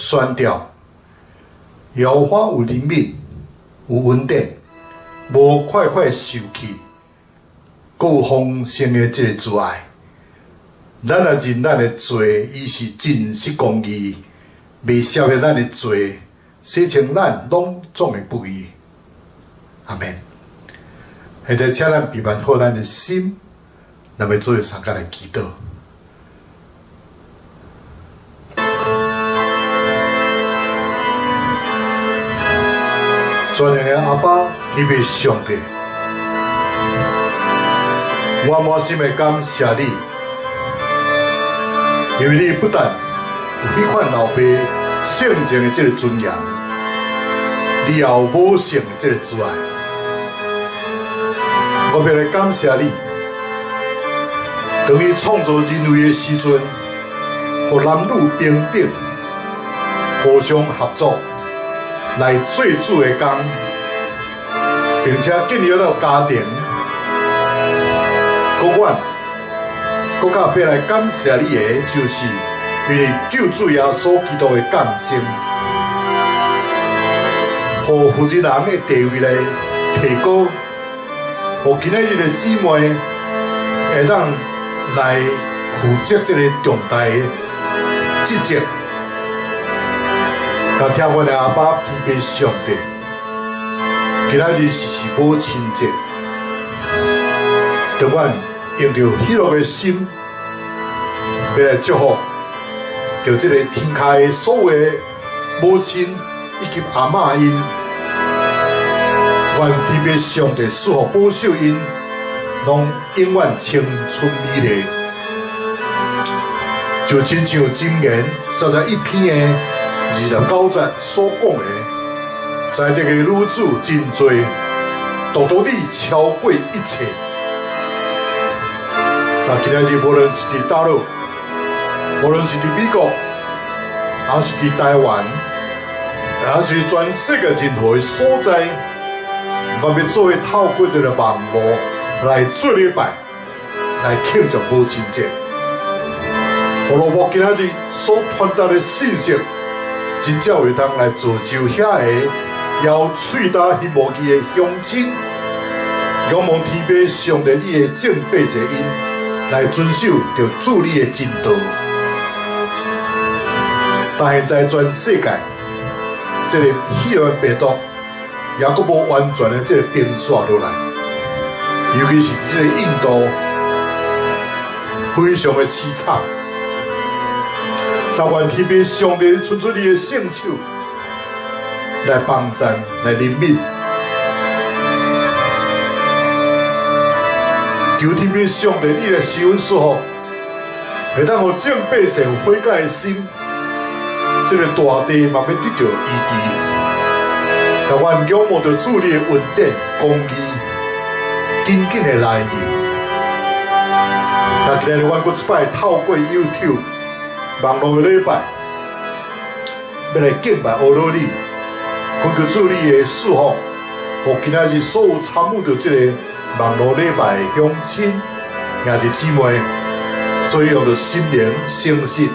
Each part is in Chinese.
宣调，耶和华有怜悯，有稳定，无快快受气，各有丰盛的这个慈爱。咱若认咱的罪，伊是真实公义，未消灭咱的罪，洗清咱拢总的不义。阿们。现在，请咱备办好咱的心，咱要做三角来祈祷。全能的阿爸，你的上帝，我满心的感谢你，因为你不但有迄款老爸圣洁的这个尊严，你也有无性的这个慈爱。我要来感谢你，当你创造人类的时阵，让男女平等，互相合作。来做主的工，并且建立到家庭。阮更加要来感谢你的，就是因为救主耶稣基督的降生，互负责人的地位来提高，互今仔日的姊妹会当来负责这个重大的职责。但听阮的阿爸天父上帝，今仔日是母亲节，当阮用着喜乐的心，要来祝福，着这个天下的所有的母亲以及阿嬷因，愿天父上帝赐福保守因，拢永远青春美丽。就亲像箴言31篇的29节所讲的，在这个女子真多，独独你超过一切。那今仔日无论是伫大陆，无论是伫美国，还是伫台湾，还是全世界任何的所在，我要做为透过这个网络来做礼拜，来庆祝母亲节。胡萝卜今仔日所传达的信息，真正会当来造就遐个摇喙打翕无记的乡亲，仰望天父上帝你的正八节因，来遵守着主你的真道。但现在全世界，这个喜乐病毒也阁无完全的这个平息落来，尤其是这个印度，非常的凄惨。但愿天父上帝伸出你的圣手来帮助、来怜悯，求天父上帝你来施恩赐福，会当互正百姓有悔改的心，这个大地嘛要得到医治。但愿仰望着主你的恩典、公义，紧紧的来临。但今日阮阁一摆透过 YouTube。网络的礼拜，要来敬拜阿罗尼，恳求主你的赐福，互今仔日所有参与着这个网络礼拜的乡亲、兄弟姊妹，做用着心灵诚实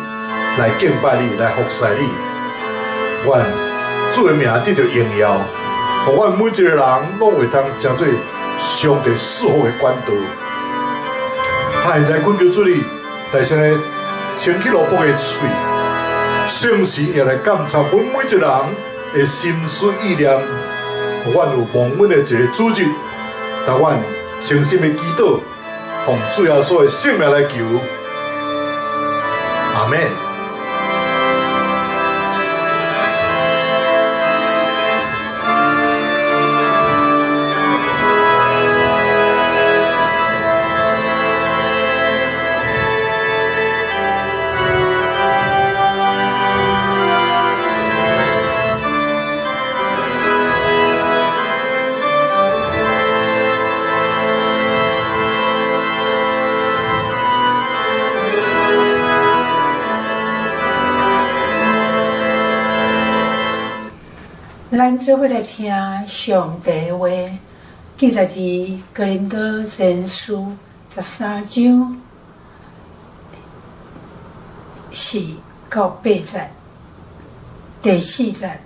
来敬拜你，来服侍你。愿主的名得到荣耀，互阮每一个人拢会当成做上帝赐福的管道。他现在恳求主你，大声的。牵起萝卜的嘴，圣时也来监察阮每一个人的心思意念，互阮有蒙恩的一个主日，但阮诚心的祈祷，奉主耶稣的圣名来求，阿们。咱做伙来听上帝的话，记载伫哥林多前书13章4到8节。第4节，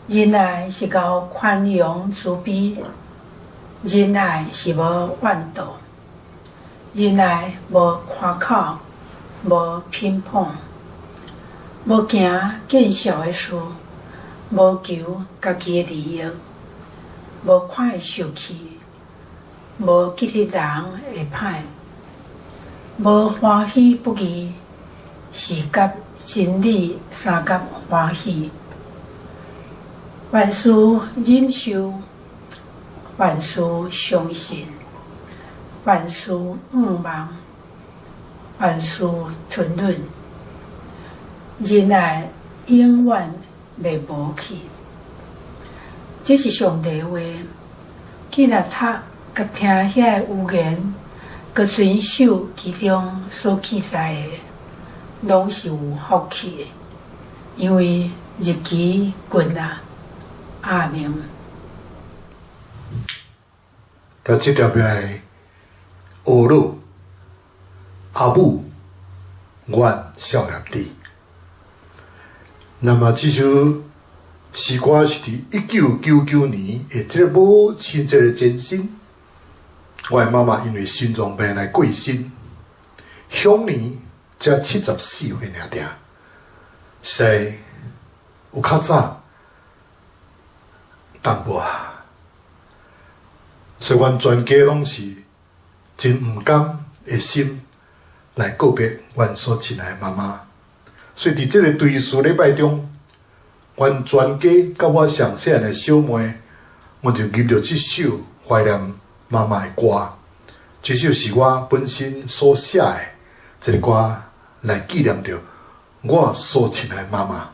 仁爱是够宽容慈悲，仁爱是无怨妒，仁爱无夸口，无偏颇，无行见笑的事，无求家己的利益，无快受气，无激励人会歹，无欢喜不义，是甲真理相甲欢喜。万事忍受，万事相信，万事毋忘，万事存忍。仁爱永远袂无去。这是上帝话，既然读甲听遐有言，佮遵守其中所记载的，拢是有福气的，因为日期近啊。阿明。但这条来，学老阿母愿少年弟。那么这首诗歌是伫1999年的这个母亲节的前身。我的妈妈因为心脏病来过身，享年才74岁尔定，是有较早。淡薄啊，所以阮全家拢是真毋甘的心来告别阮所亲爱的妈妈。所以伫这个追思礼拜中，阮全家甲我上细汉的小妹，我就吟着这首怀念妈妈的歌。这首是我本身所写的一个歌，来纪念着我所亲爱的妈妈。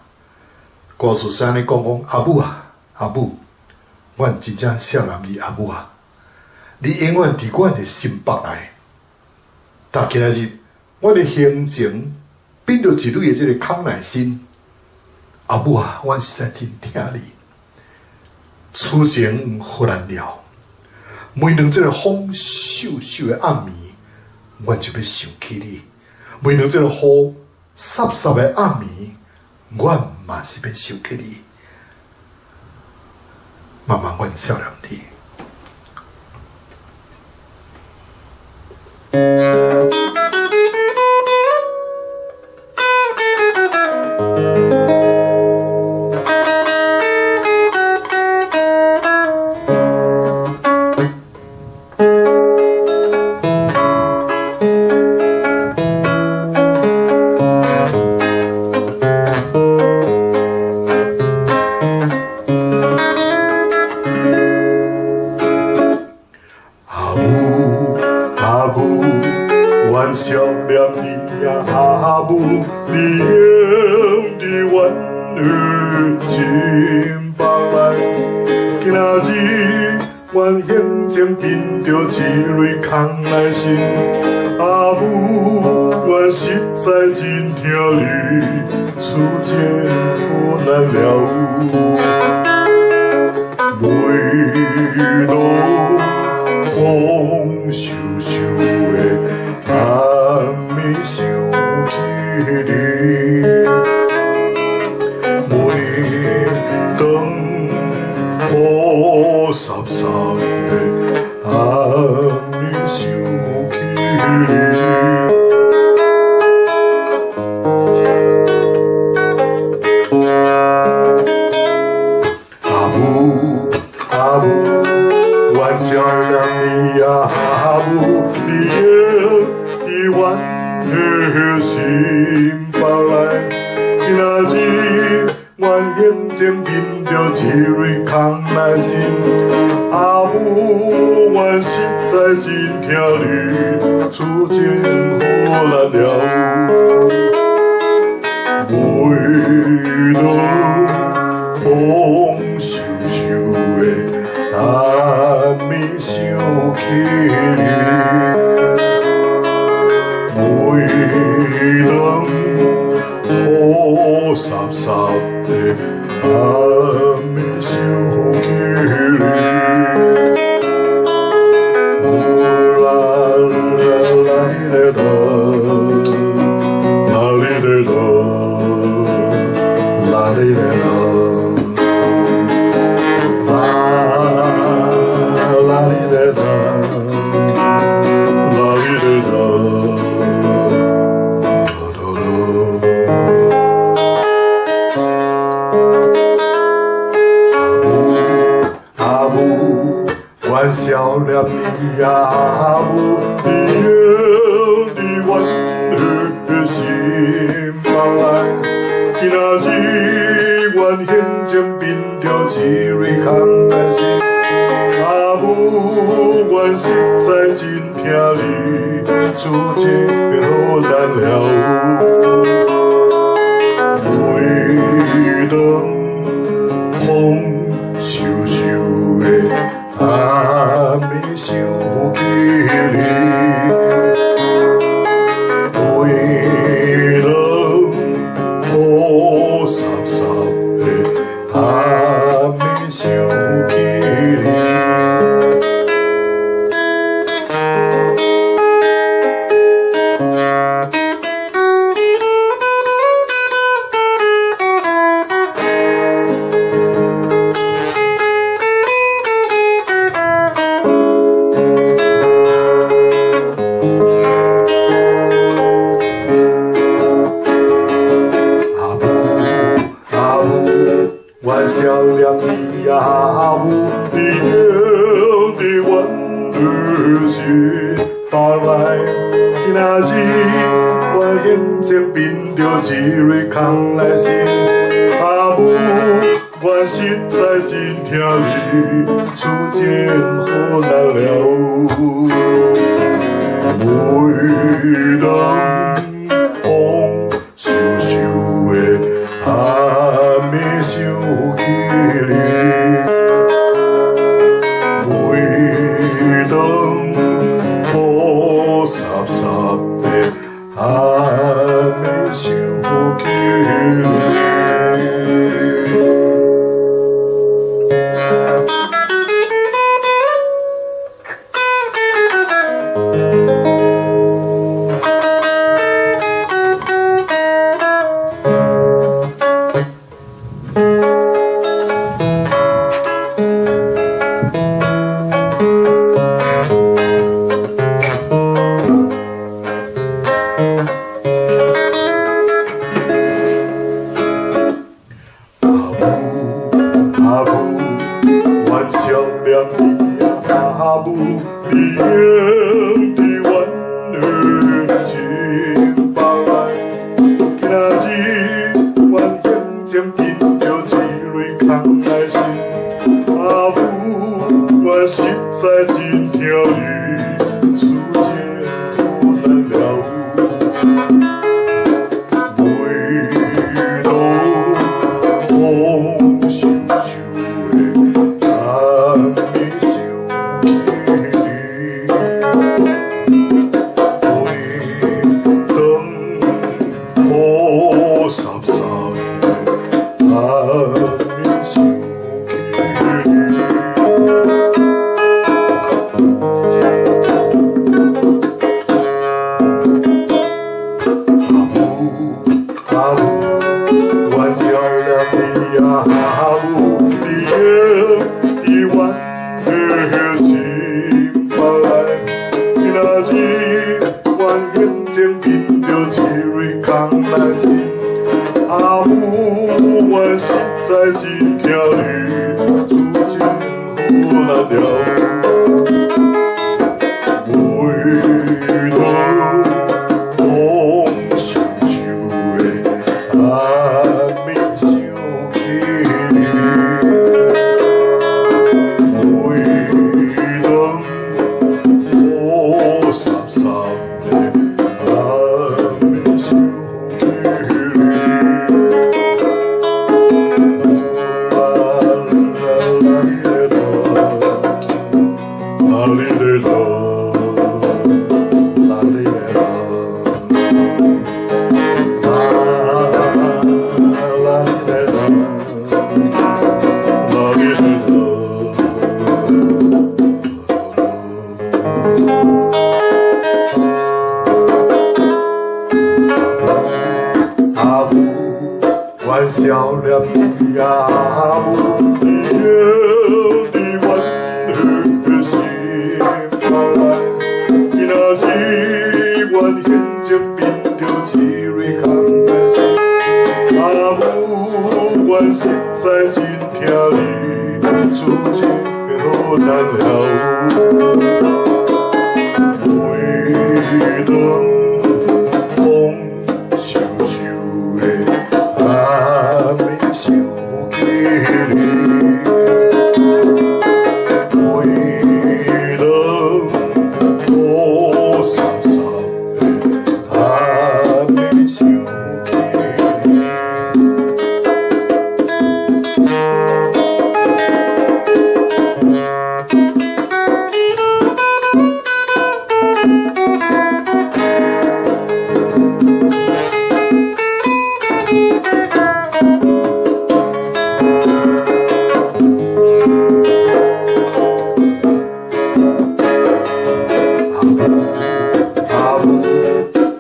歌词是安尼讲阿母啊，阿母。阮真正少男儿阿母啊，你永远伫阮的心腹内。但今仔日，阮的行程变着一蕊的这个康乃馨。阿母啊，阮实在真疼你。此情忽然了，每当这个风颼颼的暗暝，阮就要想起你；每当这个雨颯颯的暗暝，阮嘛是要想起你。妈妈，阮少年弟。嘞啦，啦哩嘞啦。欢笑了你呀，你的阮的心房来，今仔日阮现前面着一蕊空的心，阿母，阮实在真疼你，自己好难了，每当风咻咻的。阿妹想起你，每当雨湿湿的，阿妹想起你。笑脸你呀，有你的阮的心带来，今仔日我眼前面着一蕊空来心，阿母，我实在真疼你，处境好难了，每当风咻咻的。阿妹想起你，每当雨湿湿的，阿妹想起你。笑脸你呀，有你的阮的心前变着一蕊空来生。阿母，我实在真疼你，此情好难了。每当风萧萧的暗暝想起你，每当雨潲潲的暗暝想起你。阿母，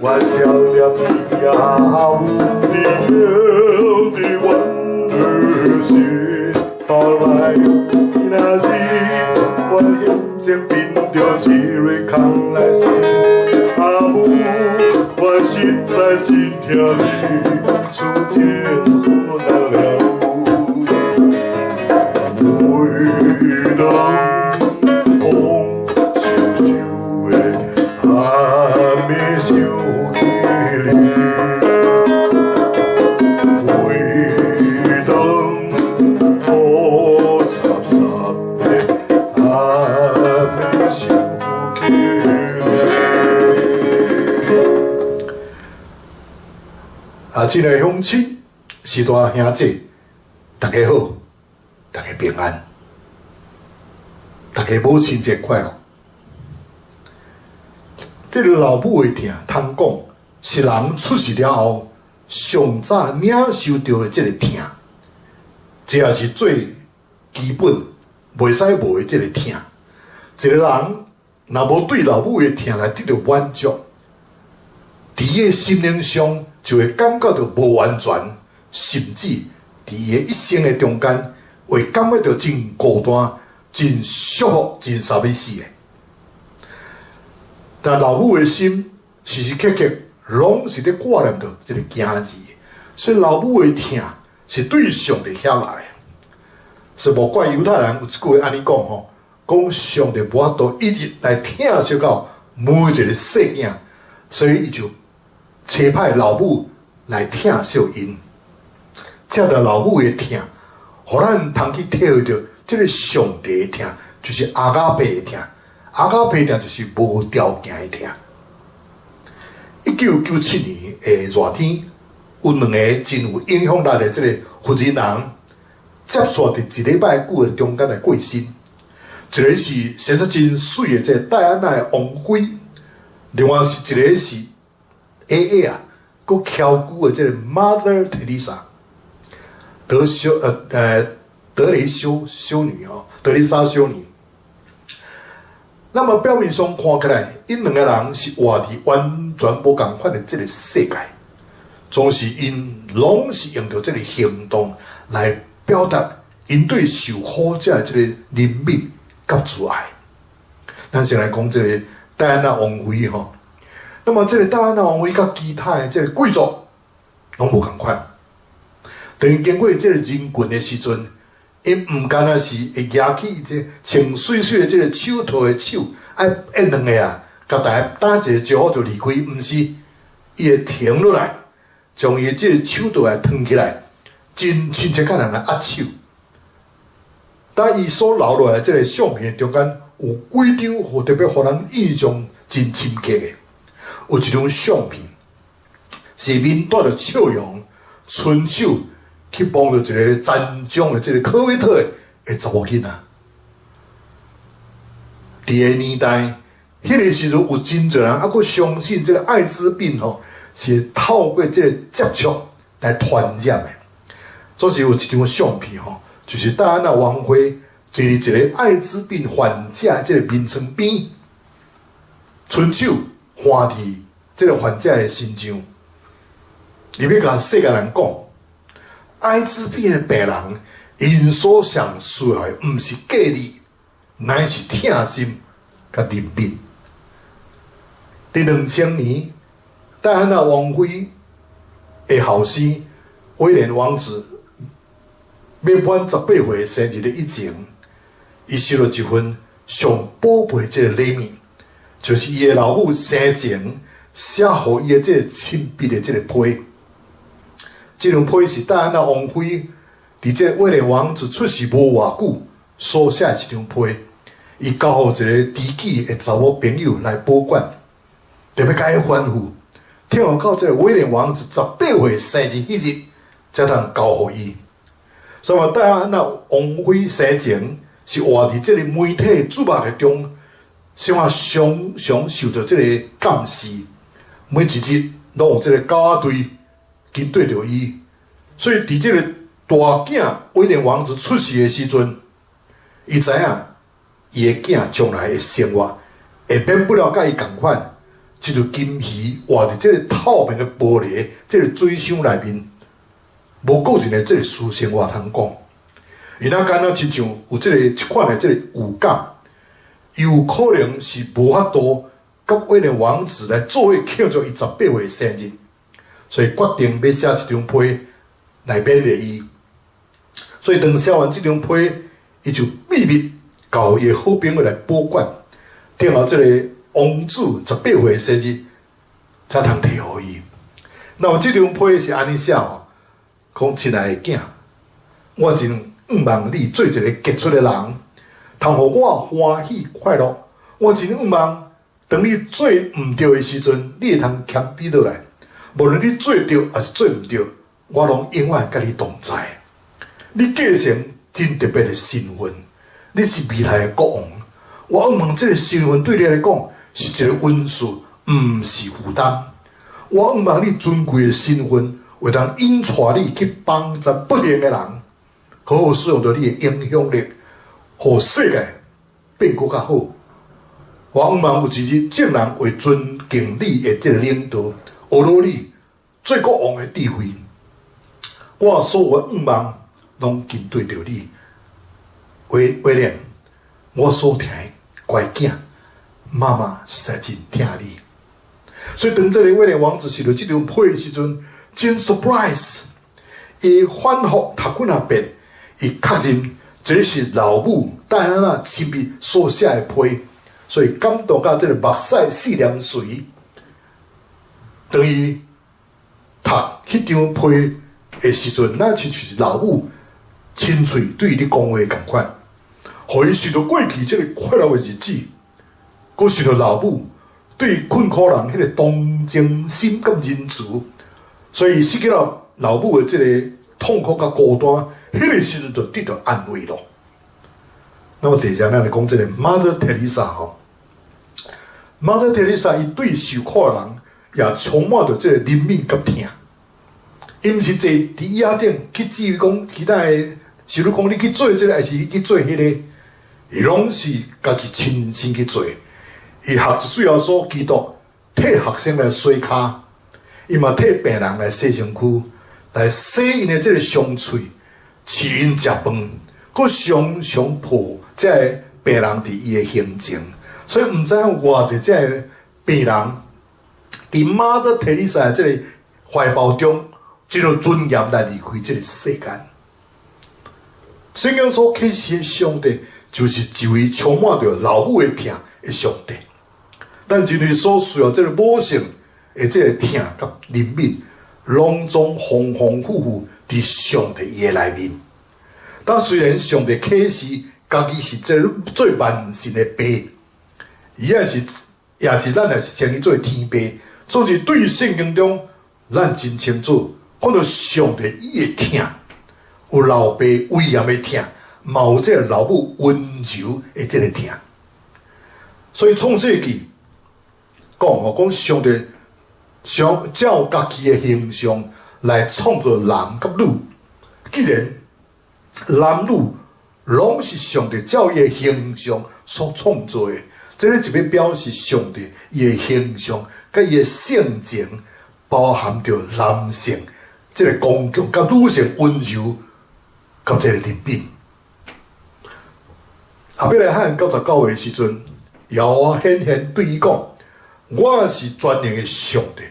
我想念你呀，阿母，你留的阮儿时，后来那日我眼前变着一蕊空来生。阿母，我实在真疼你，此情好难了。每当风萧萧的暗暝想起你，每当雨潲潲的暗暝想起你。亲爱的乡亲、师大兄弟，大家好，大家平安，大家母亲节快乐。这个老母的疼，通讲是人出世了后上早领受到的这个疼，这也是最基本袂使无的这个疼。一个人若无对老母的疼来得到满足，伫伊的心灵上就会感觉到无完全，甚至伫伊的一生的中间会感觉到真孤单、真束缚、真傻逼死的。但老母的心时时刻刻拢是咧挂念着这个囝字，所以老母的疼是对上帝遐来的。是无怪犹太人有一句话安尼讲吼，讲上帝无法度一日来疼惜到每一个细囝，所以伊就差派老母来疼惜因。这着老母的疼，互咱通去体会到这个上帝的疼，就是阿加贝的疼。阿加贝疼就是无条件的疼。1997年的热天，有两个真有影响力的这个负责人，接续伫一礼拜久的中间来过身。一个是生得真水的这个戴安娜的王妃，另外是一个是 AA 啊，佫翘久的这个 Mother Teresa， 德雷修修女哦，德蕾莎修女。那么表面上看起来，因两个人是活伫完全无共款的这个世界，总是因拢是用着这个行动来表达因对受苦者的这个怜悯甲慈爱。咱先来讲这个戴安娜王妃吼，那么这个戴安娜王妃甲其他的这个贵族拢无共款，等于经过这个人群的时阵。因毋单单是会举起这穿水水的这个手套的手，爱两个啊，甲大家打一个招呼就离开，毋是，伊会停落来，将伊这个手套来脱起来，真亲切甲人来握手。但伊所留落来这个相片中间有几张，互特别互人印象真深刻的。有一张相片，是面带着笑容，伸手。去帮着一个残障的这个科威特的查某囡仔。伫个年代，迄个时阵有真侪人还佫相信这个艾滋病吼是透过这个接触来传染的。所以有一张相片吼，就是戴安娜王妃坐伫一个艾滋病患者的这个面床边，伸手画伫这个患者的身上，你要甲世界人讲。艾滋病的病人，因所想需要的毋是隔离，乃是疼心甲怜悯。伫2000年戴安娜王妃的后生威廉王子，要满18岁生日的以前，伊收了一份上宝贝这个礼物，就是伊的老母生前写予伊的这个亲笔的这个批。这张批是戴安娜王妃伫这威廉王子出世无偌久所写的一张批，伊交予一个知己的查某朋友来保管，特别甲伊吩咐，听讲到这个威廉王子18岁生日迄日，才通交予伊。所以戴安娜王妃生前是活伫这个媒体注目的中，生活常常受到这个监视，每一日拢有这个狗仔队跟对着伊。所以伫这个大囝威廉王子出世的时阵，伊知影伊的囝将来的生活会免不了甲伊同款，这就金鱼活伫这个透明的玻璃这个水箱内面，无个人的这个私生活通讲。伊那敢若亲像有这个一款的这个预感，有可能是无法度甲威廉王子来做伙庆祝伊18岁生日，所以决定要写一张批来勉励伊。所以当写完这张批，伊就秘密交伊的好朋友来保管，等到这个王子18岁生日才通摕予伊。那么这张批是安尼写哦，讲亲爱的囝，我真毋望你做一个杰出的人，通互我欢喜快乐。我真毋望当你做毋对的时阵，你会通谦卑落来。无论你做对还是做毋对，我拢永远甲你同在。你继承真特别的身份，你是未来的国王。我毋望这个身份对你来讲是一个恩赐，毋是负担。我毋望你尊贵的身份会当引带你去帮助不良的人，好好使用到你的影响力，互世界变更较好。我毋望有一日众人会尊敬你的这个领导，学到你做国王的智慧。我所有的愿望拢紧对着你，威廉，我所疼的乖囝，妈妈实在真疼你。所以当这个威廉王子收到这张批的时阵，真 surprise， 伊反复读几啊遍，伊确认这是老母戴安娜亲笔所写的批，所以感动到这个目屎四凉水。当伊读迄张批的时阵，那亲像是老母亲嘴对你讲话同款，互伊想到过去这个快乐的日子，佮想到老母对困苦人迄个同情心甲仁慈，所以失去了老母的这个痛苦甲孤单，迄个时阵就得到安慰咯。那么第二咱来讲这个 Mother Teresa 吼 ，Mother Teresa 伊对受苦的人也充满着这个怜悯甲疼。伊毋是坐伫椅仔顶去至于讲其他的，是如讲你去做这个，还是去做迄个，伊拢是家己亲身去做。伊学最后所基督替学生来洗骹，伊嘛替病人来洗身躯，来洗因的这个伤喙，饲因食饭，佮常常抱这个病人伫伊的行程。所以毋知影偌济这个病人伫Mother Teresa这个怀抱中，这种尊严来离开这个世间。圣经所启示的上帝，就是一位充满着老母的疼的上帝。但人类所需要这个母性的这个疼甲怜悯，拢总丰丰富富伫上帝伊的内面。但虽然上帝启示家己是这最万神的爸，伊也是咱也是称伊做天爸，所以对圣经中，咱真清楚看到上帝伊的疼，有老爸威严的疼，嘛有这个老母温柔的这个疼。所以创世纪讲上帝想照家己的形象来创造人甲女，既然男女拢是上帝照伊的形象所创造的，这个就要表示上帝伊的形象甲伊的性情包含着男性这个刚强甲女性温柔甲这个怜悯。后尾来汉99岁的时阵，耶和华显现对伊讲：我是全能的上帝，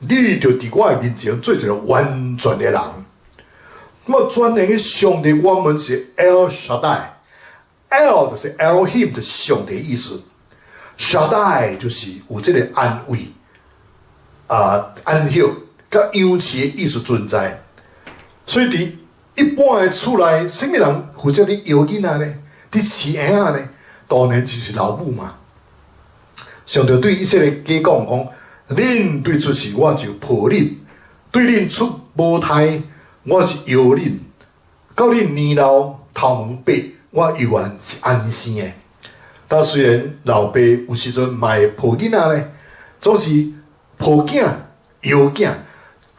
你就伫我的面前做一个完全的人。那么专门的上帝，我们是 El Shaddai，El 就是 Elohim 就是上帝的意思 ，Shaddai 就是有这个安慰安息、甲养持的意思存在。所以伫一般的厝内，什么人负责伫养囡仔呢？伫饲婴呢？当然就是老母嘛。上帝对以色列家讲：恁对出世，我就抱恁；对恁出母胎，我是摇恁；到恁年老头毛白，我犹原是安生的。但虽然老爸有时阵嘛会抱囡仔呢，总是抱囝、摇囝，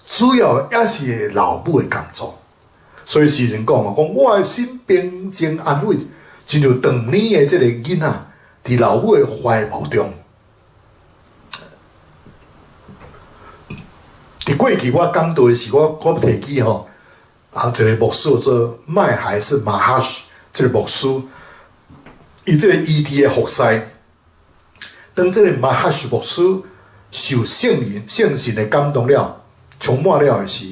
主要也是老母的工作。所以诗人讲我的心平静安稳，亲像长年的这个囡仔伫老母的怀抱中。伫过去我讲道的时，我提起一个牧师做麦还是马哈什，这个牧师，伊这个异地的服侍，当这个马哈什牧师受圣神的感动了，充满了的时，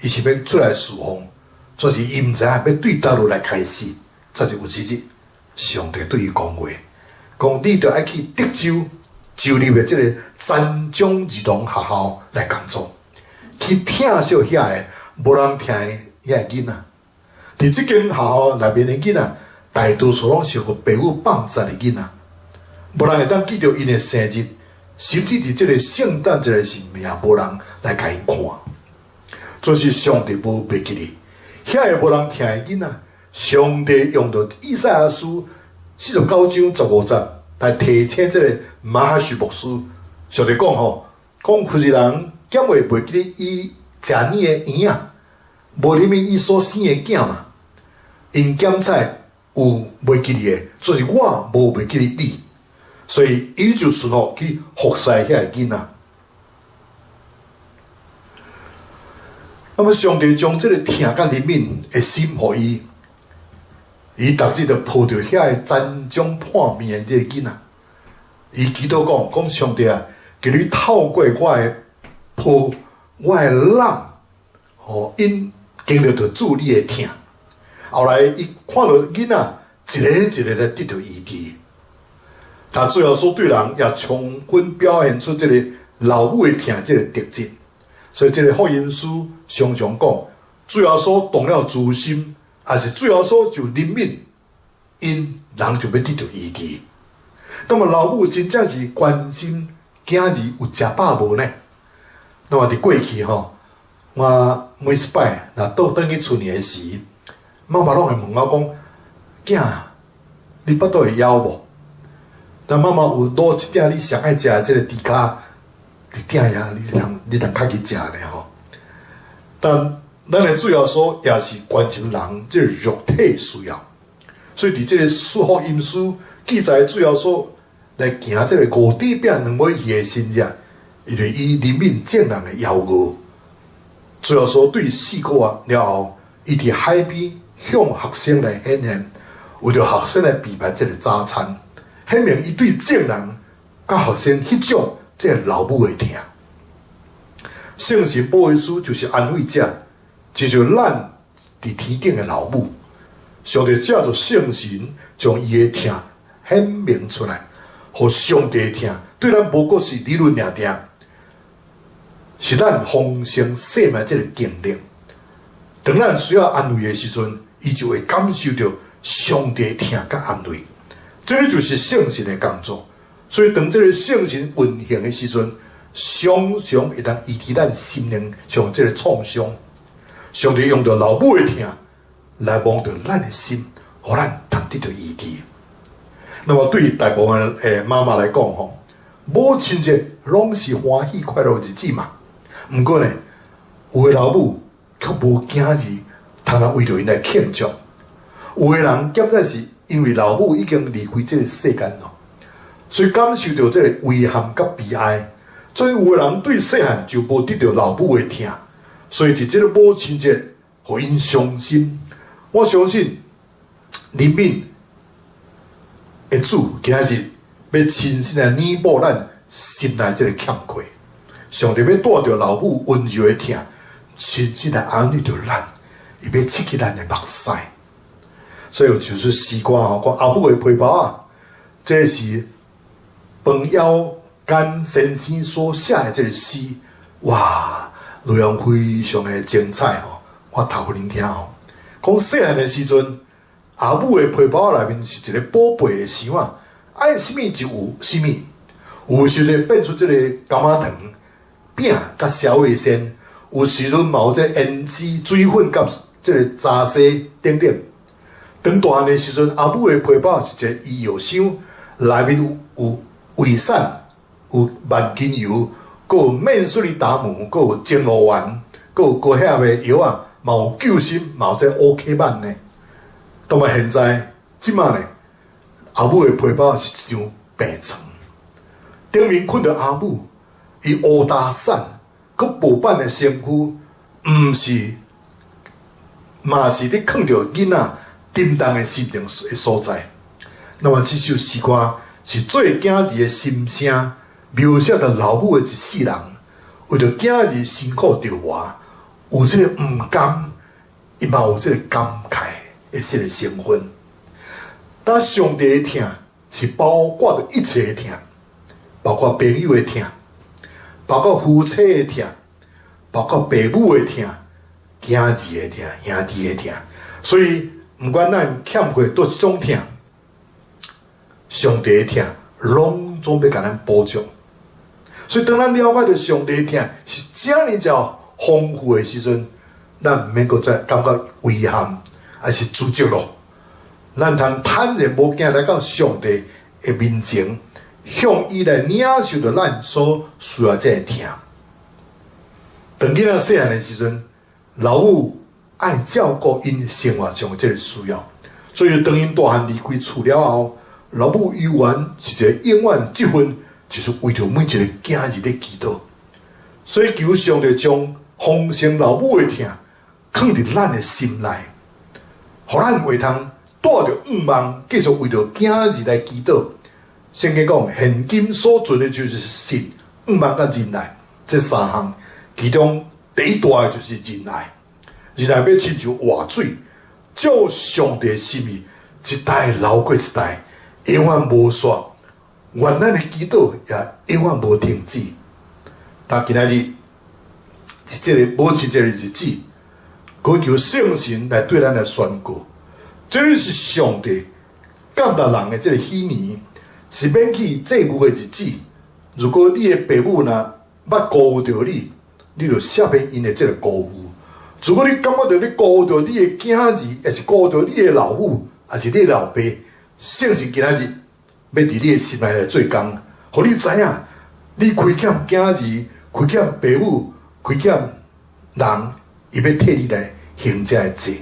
伊是要出来侍奉，所以伊唔知要对倒路来开始，才是有一日上帝对伊讲话，讲你着爱去德州州立的这个詹江儿童学校来工作。去听惜遐个无人听的遐个囡仔，伫即间学校内面的囡仔，大多数拢是互父母放散的囡仔，无人会当记着因的生日，甚至伫即个圣诞节的时候，也无人来甲因看。就是上帝无袂记哩，遐个无人听的囡仔，上帝用到以赛亚书49章15节来提醒即个马哈什牧师，上帝讲负责人。减袂记咧伊食年的婴仔，无啉伊所生的囝嘛。因检测有袂记哩的，所以我无袂记哩你，所以伊就顺路去服侍遐个囡仔。那么上帝将这个听甲怜悯的心互伊，伊逐日就抱着遐个沾将破面的这个囡仔，伊祈祷讲上帝啊，求你透过我的抱我的人，因经历着主你的疼。后来伊看到囡仔一个一个来得到医治，他最后所对人也充分表现出这个老母的疼这个特质。所以这个福音书常常讲，最后所动了诛心，也是最后所就怜悯，因人就要得到医治。那么老母真正是关心囝儿有食饱无呢？那么伫过去我每一摆若倒转去厝里时，妈妈拢会问我讲：囝，你腹肚会枵无？但妈妈有攞一点你上爱食的这个猪脚，伫鼎呀，你通较去食咧吼。但咱的主要说也是关心人这个肉体需要，所以伫这个福音书记载主要说来行这个五底饼两尾鱼的新日。因为伊怜悯正人的邀约，最后说对4个月了后，伊伫海边向学生来显现，为着学生来备办这个早餐，显明伊对正人甲学生迄种这个老母的疼。圣神保惠师就是安慰者，就像咱伫天顶的老母，上帝借着圣神将伊的疼显明出来，互上帝的疼对咱无过是理论尔定。是咱丰盛生命这个经历，当咱需要安慰的时阵，伊就会感受到上帝疼甲安慰。这个就是圣神的工作。所以当这个圣神运行的时阵，常常会当医治咱心灵上这个创伤。上帝用到老母的疼来帮到咱的心，互咱通得到医治。那么对大部分的妈妈来讲母亲节拢是欢喜快乐日子嘛。毋过呢，有的老母却无囝儿通为着因来庆祝。有的人简直是因为老母已经离开这个世间了，所以感受到这个遗憾甲悲哀。所以有的人对细汉就无得到老母的疼，所以伫这个母亲节，互因伤心。我相信怜悯的主今仔日要亲身来弥补咱心内这个欠亏。上帝要带着老母温柔的疼，亲自来安慰着咱，伊要刺激咱的目屎。所以有就是诗歌吼，讲阿母的皮包啊，这是彭耀干先生所写的这个诗，哇，内容非常的精彩吼，我读互恁听吼。讲细汉的时阵，阿母的皮包内面是一个宝贝的箱啊，爱什么就有什么，有时就变出这个甘仔糖、饼甲小卫生，有时阵嘛有这胭脂、水粉甲这个杂西等等。当大汉的时阵，阿母的皮包是一个医药箱，内面有胃散、有万金油，佮有面水达姆，佮有精罗丸，佮有高血压的药啊，嘛有救心，嘛有这 OK 版呢。那么现在即马呢，阿母的皮包是一张病床，顶面困着阿母，伊乌大散，佮薄板的身躯，毋是，嘛是咧藏着囡仔沉重的心情的所在。那么这首诗歌是最囝儿的心声，描写着老母的一世人，为着囝儿辛苦着活，有这个毋甘，伊嘛有这个感慨的这个成分。但上帝的疼是包括着一切的疼，包括朋友的疼，包括夫妻的疼，包括父母的疼，囝儿的疼，兄弟的疼。所以不管咱欠过多一种疼，上帝的疼拢总要甲咱补偿。所以当咱了解到上帝的疼是这么丰富的时阵，咱毋免搁再感觉遗憾，还是自责咯。咱通坦然无惊来到上帝的面前，向伊来领受着咱所需要这个疼。当囡仔细汉的时阵，老母爱照顾因生活上的这个需要，所以当因大汉离开厝了后，老母犹原是一个永远积分，就是为着每一个囝儿咧祈祷。所以求上帝将丰盛老母的疼放伫咱的心内，互咱会通带着愿望，继续为着囝儿来祈祷。圣经讲，现今所存的就是信、愿望甲仁爱这三项，其中第一大的就是仁爱。仁爱要亲像活水，照上帝的心意，一代流过一代，永远无煞。愿咱的祈祷也永远无停止。但今仔日是这个保持这个日子，恳求圣神来对咱来宣告，这个是上帝感动人的这个喜年，是免去祭物的日子。如果你的父母若捌辜负着你，你就赦免因的这个辜负。如果你感觉到你辜负着你的囝儿，也是辜负着你的老母，也是你的老爸，圣神今仔日要伫你的心内来做工，互你知影，你亏欠囝儿、亏欠父母、亏欠人，伊要替你来行这个罪；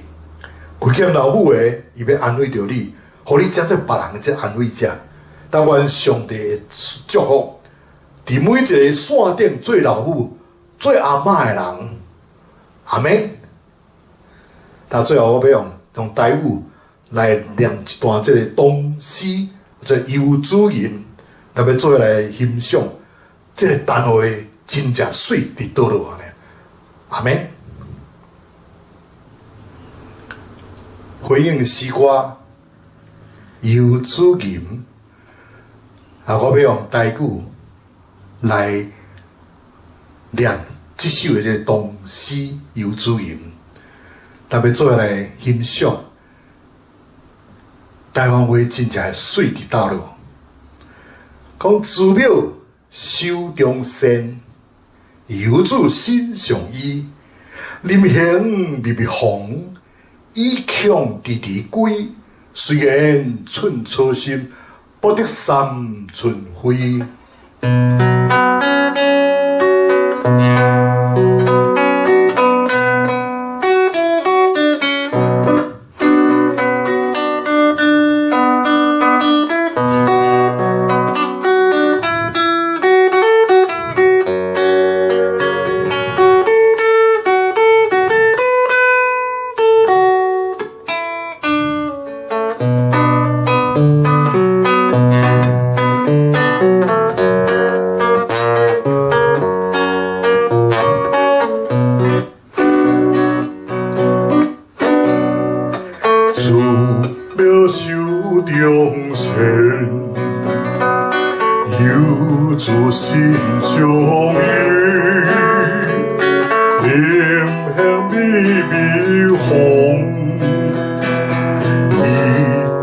亏欠老母的，伊要安慰着你，互你才做别人的这安慰者。但愿上帝的祝福，伫每一个线顶做老母、做阿嬷的人，阿免。但最后我要用台语来念一段这个唐诗，这游子吟，特别做来欣赏这个单话真正水伫倒落呢。阿免。回应诗歌游子吟，我要用台语来念这首的这个唐诗游子吟。特别做来欣赏台湾话真正的水伫倒落。讲寺庙修中山，游子身上衣，林行密密红，意强直直归。虽然寸草心，不得三寸灰。有主心相遇，甜香蜜蜜红。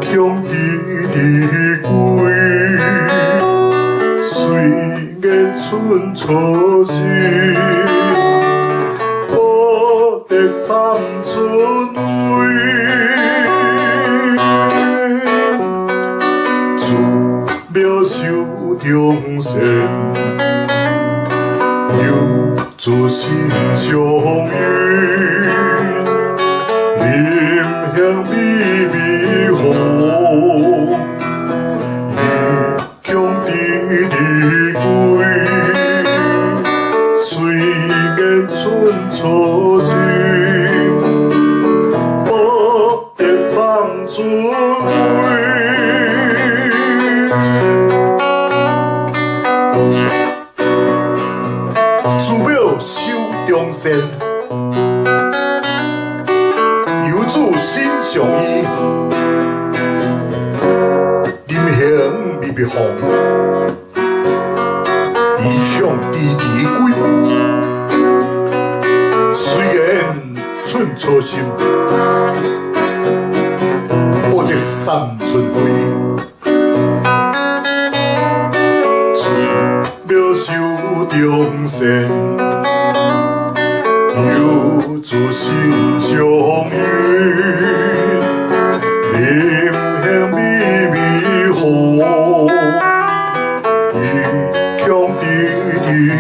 向伊离归，虽然寸初心，不得三寸位。自渺守中线，有自心相遇，甜香蜜蜜红。异乡的离归，虽然寸初心，不得三寸位。寺庙守中线，游子心相依。蜜蜜红，异乡的离归。虽然寸初心，不得三寸灰。渺守中线，有自心相遇。甜香蜜蜜红。离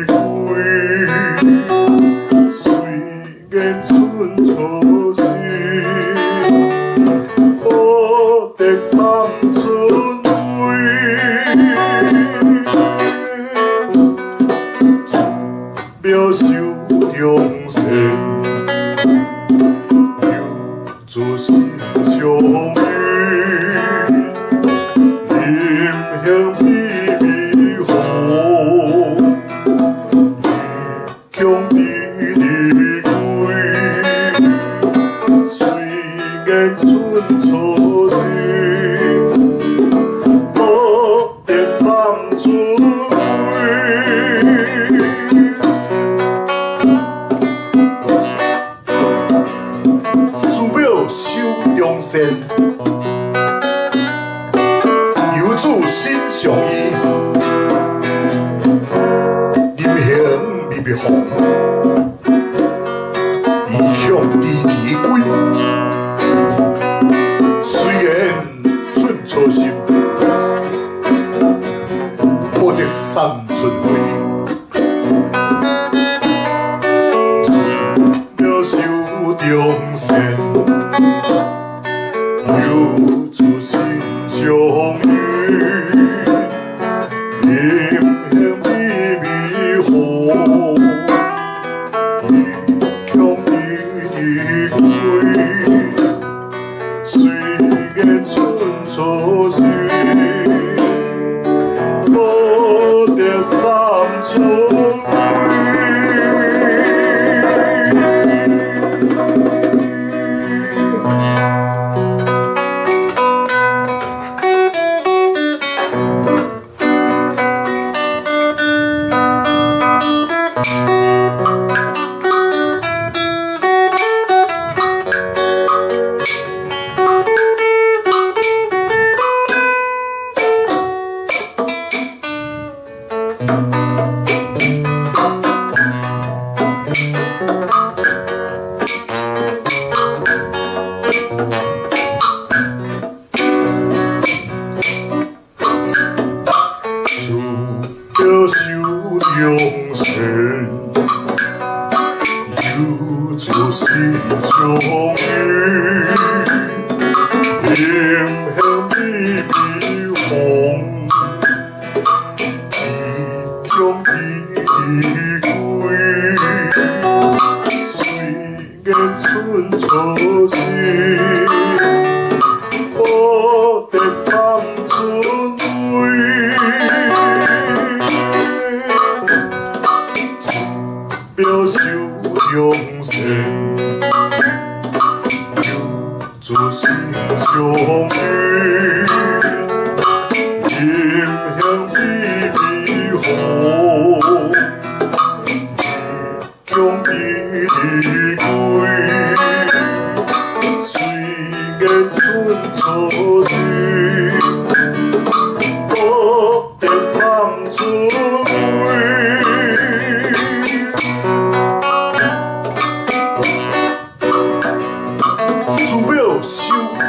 归，虽然寸初心，不得三寸位。游子心相依，临行蜜蜜红，异乡的离归。虽然寸初心，不得三寸灰。渺守中线。有主心相遇，甜香蜜蜜红，异乡的离归。虽然寸初心，不得三寸灰。心相遇，迎向你美风，意中依归，虽然春初时，我得三春味。表手用线，留住心相遇，迎向美美好，将你离归。虽然春初时，我得三春味。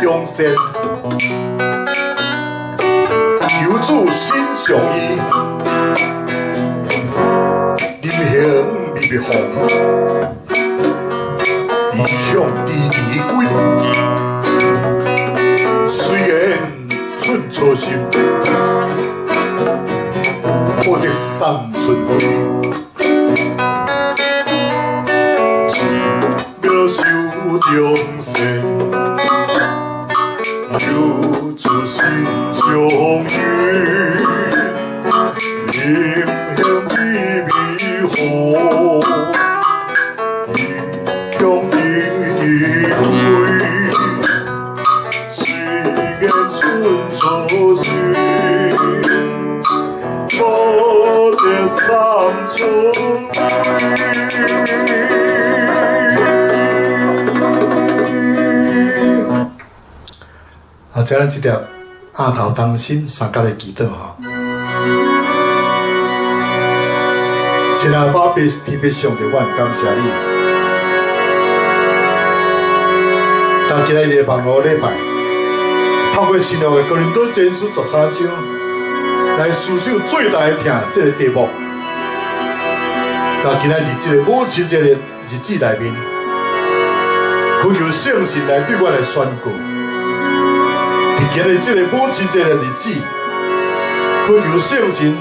用线，求助心相依，临行密密风，意向依归。虽然春初心，我这三春归。表手用线。留住心相遇，迎向美美好，向你离归。虽然春初时，我这三春再咱这条阿头当心三角的祈祷哈。亲爱的宝贝，天父上帝，我感谢你。当今日的网络礼拜，透过新约的哥林多前书13章来思想最大的听这个题目。当今日这个母亲节的日子内面，恳求圣神来对我来宣告。今日这个母亲节的日子，恳求圣神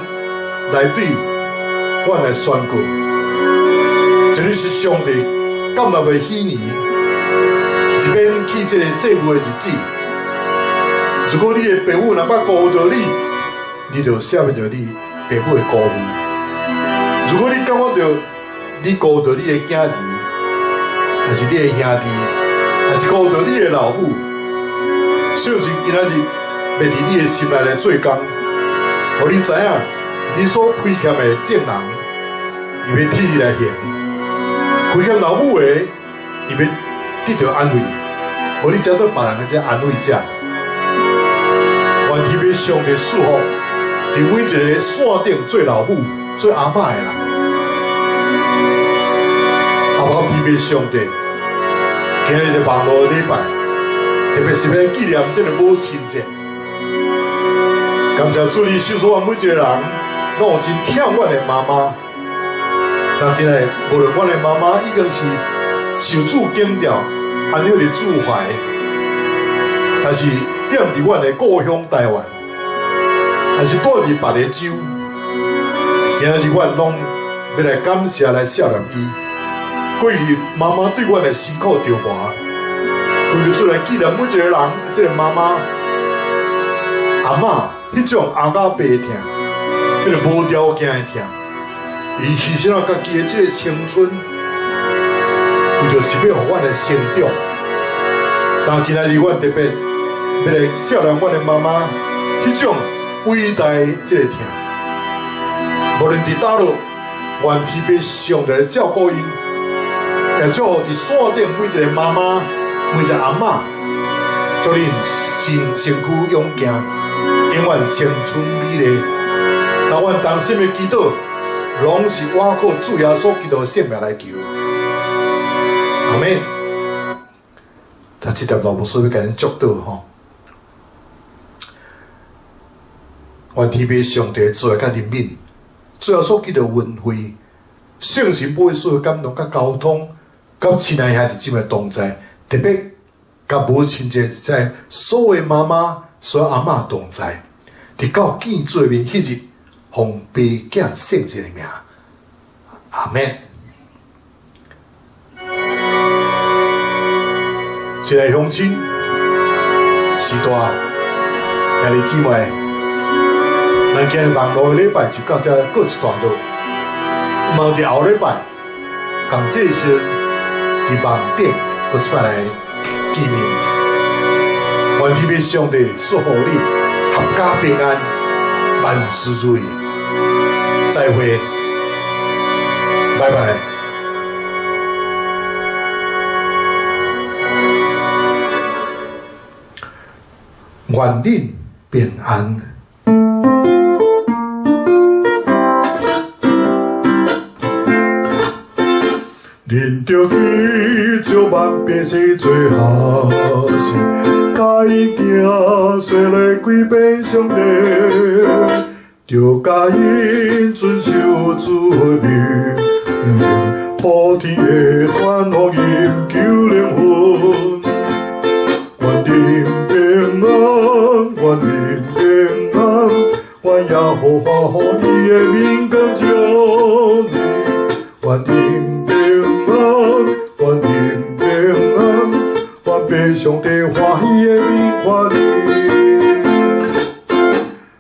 来对我来宣告，这里是上帝感纳的喜年，是免去这个节日的日子。如果你的父母若捌辜负到你，你就赦免着你父母的辜负；如果你感觉到你辜负到你的囝儿，还是你的兄弟，还是辜负到你的老母。圣神今仔日要伫你的心内来做工，互你知影你所亏欠的贱人，伊要替你来还；亏欠老母的，伊要得到安慰，互你才做别人的这安慰者。愿天父上帝赐福伫每一个线顶做老母、做阿嬷的人。阿爸天父上帝，今日是网络礼拜。特别是要纪念这个母亲节，感谢主，你受所有每一个人，拢有真疼我的妈妈。但今日无论我的妈妈已经是受主警调，安乐的主怀，还是踮伫我的故乡台湾，还是住伫别个州，今日我拢要来感谢来孝念伊。过去妈妈对我的辛苦着磨。为了出来纪念每一个人，这个妈妈、阿嬷，迄种阿爸爸的疼，迄个无条件的疼，伊牺牲了家己的这个青春，为就是要互阮的成长。但今仔日阮特别要来孝念阮的妈妈，迄种伟大的这个疼，无论伫倒落，愿天父上帝来照顾因，也祝福伫线顶每一个妈妈。每一个阿嬷，祝恁身躯勇健，永远青春美丽。但阮当心的祈祷，拢是我靠主耶稣基督的性命来求。阿们。但这条路无需要甲恁祝祷吼。愿天父上帝做甲怜悯，主耶稣基督恩惠，圣神保守感动甲交通。甲亲爱兄弟姊妹同在，特别甲母亲节在所有妈妈、所有阿嬷同在，伫到见做面迄日，奉爸囝圣洁的名，阿门。亲爱乡亲、时代、兄弟姊妹，咱今日网络的礼拜就到这过一段落，望伫后礼拜，同这时伫网顶搁出来见面。愿天父上帝祝福你，阖家平安，万事如意。再会，拜拜。愿恁平安。恁着去照万变是最好事，家己行随来归边上帝，着家因遵守主的命，普天的传福音救灵魂。愿恁平安，愿恁平安，愿耶和华予伊的面光照你，愿恁平安，愿恁平安，愿被上帝欢喜的面看你。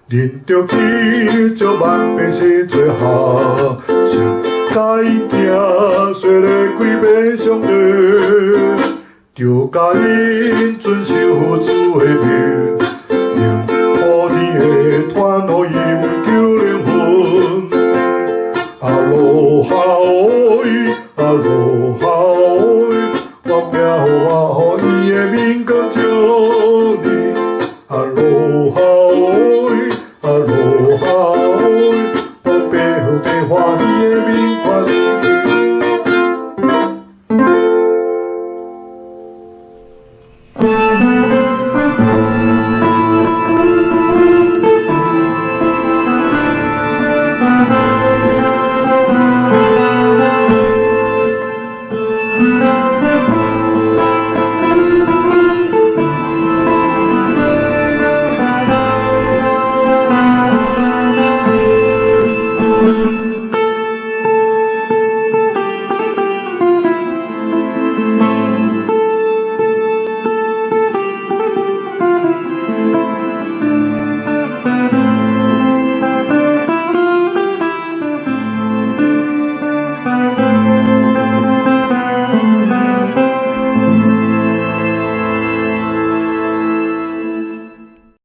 恁着去照万变是最好事，家己行随来归边上帝。着家因遵守主的命，普天的传